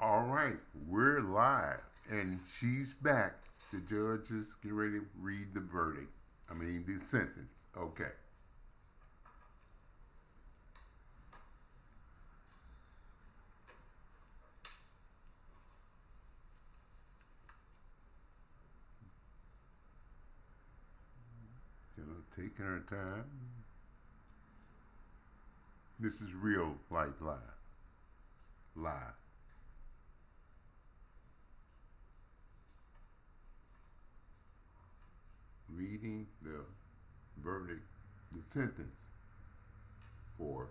All right, we're live, and she's back. The judge is getting ready to read the verdict. I mean, the sentence. Okay. Taking her time. This is real life live. Live. Reading the verdict, the sentence for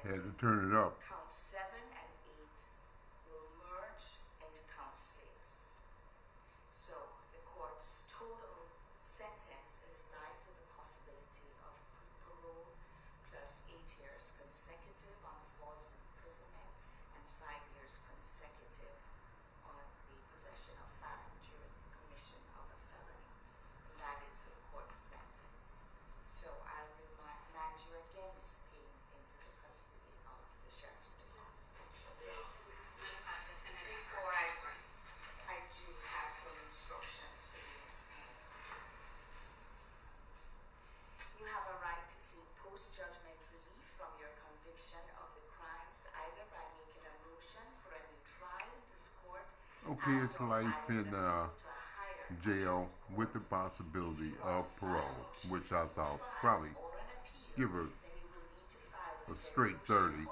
had to turn it up. Okay, it's life in jail with the possibility of parole, which I thought probably give her a straight 30.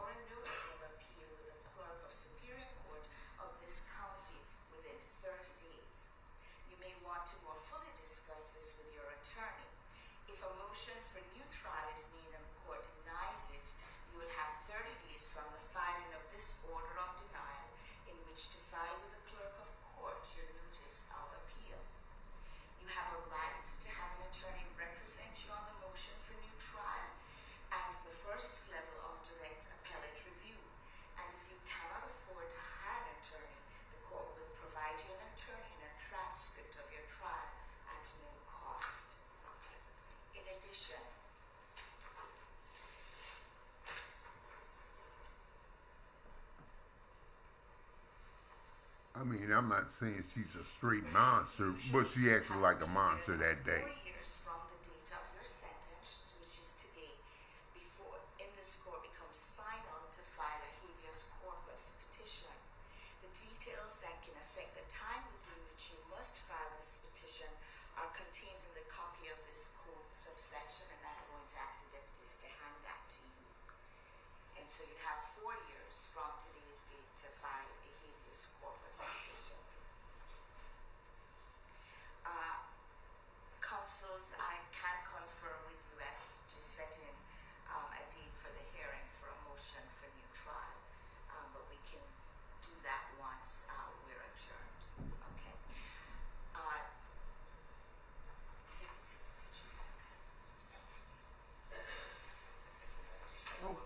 I mean, I'm not saying she's a straight monster, but she acted like a monster that day.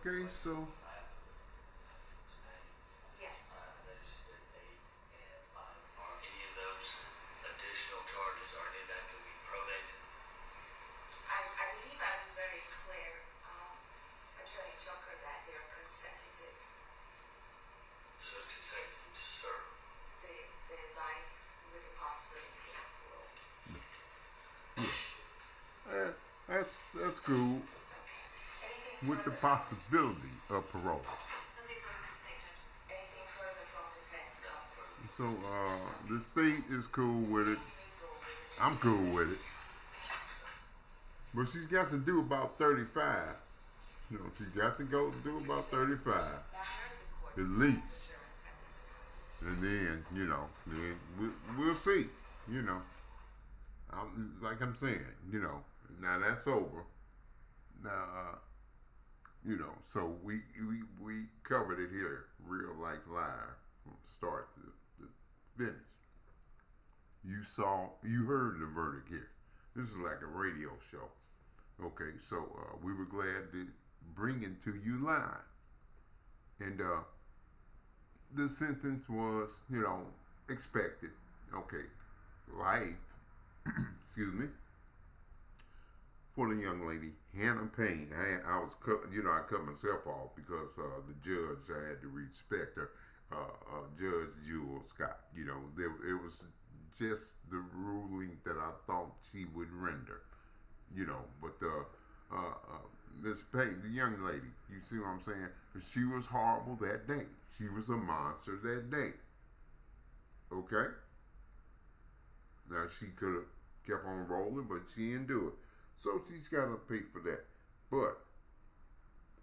Okay, so school with the possibility of parole. So the state is cool with it. I'm cool with it. But she's got to do about 35. You know, she's got to go do about 35 at least. And then, we'll see. You know, like I'm saying, now that's over. Now, so we covered it here, real life live, from start to finish. You heard the verdict here. This is like a radio show. Okay, so we were glad to bring it to you live. And the sentence was, expected. Okay, life, excuse me, for the young lady, Hannah Payne. I was cut, I cut myself off because the judge, I had to respect her, Judge Jewel Scott. It was just the ruling that I thought she would render. But Miss Payne, the young lady, you see what I'm saying? She was horrible that day. She was a monster that day. Okay? Now she could have kept on rolling, but she didn't do it. So she's got to pay for that. But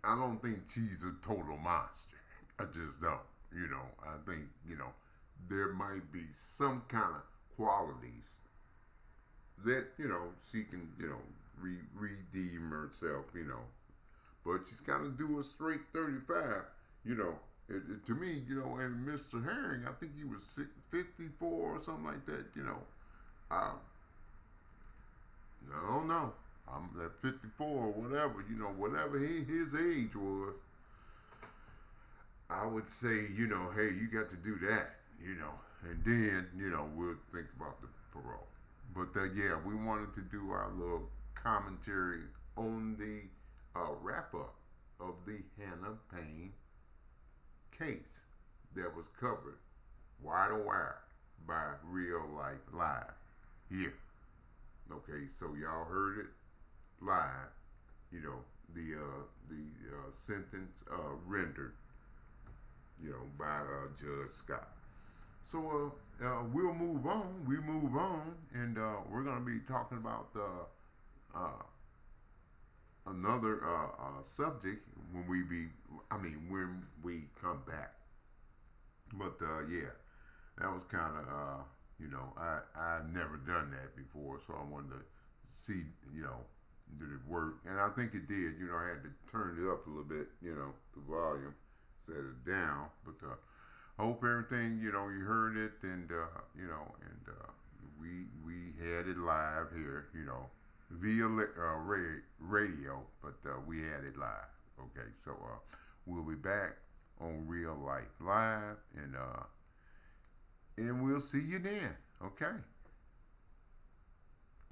I don't think she's a total monster. I just don't. I think, there might be some kind of qualities that, she can, redeem herself, But she's got to do a straight 35, to me, and Mr. Herring, I think he was 54 or something like that, I don't know. I'm at 54 or whatever, whatever his age was, I would say, hey, you got to do that, and then, we'll think about the parole. But yeah, we wanted to do our little commentary on the wrap up of the Hannah Payne case that was covered wide wire by Real Life Live here. Okay, so y'all heard it live. The sentence rendered, by Judge Scott. So we'll move on. We move on, and we're gonna be talking about another subject when we come back. But yeah, that was kind of I've never done that before, so I wanted to see did it work, and I think it did. I had to turn it up a little bit, the volume, set it down, but I hope everything, you heard it, and we had it live here, via radio, but we had it live. Okay, so we'll be back on Real Life Live, and we'll see you then. Okay.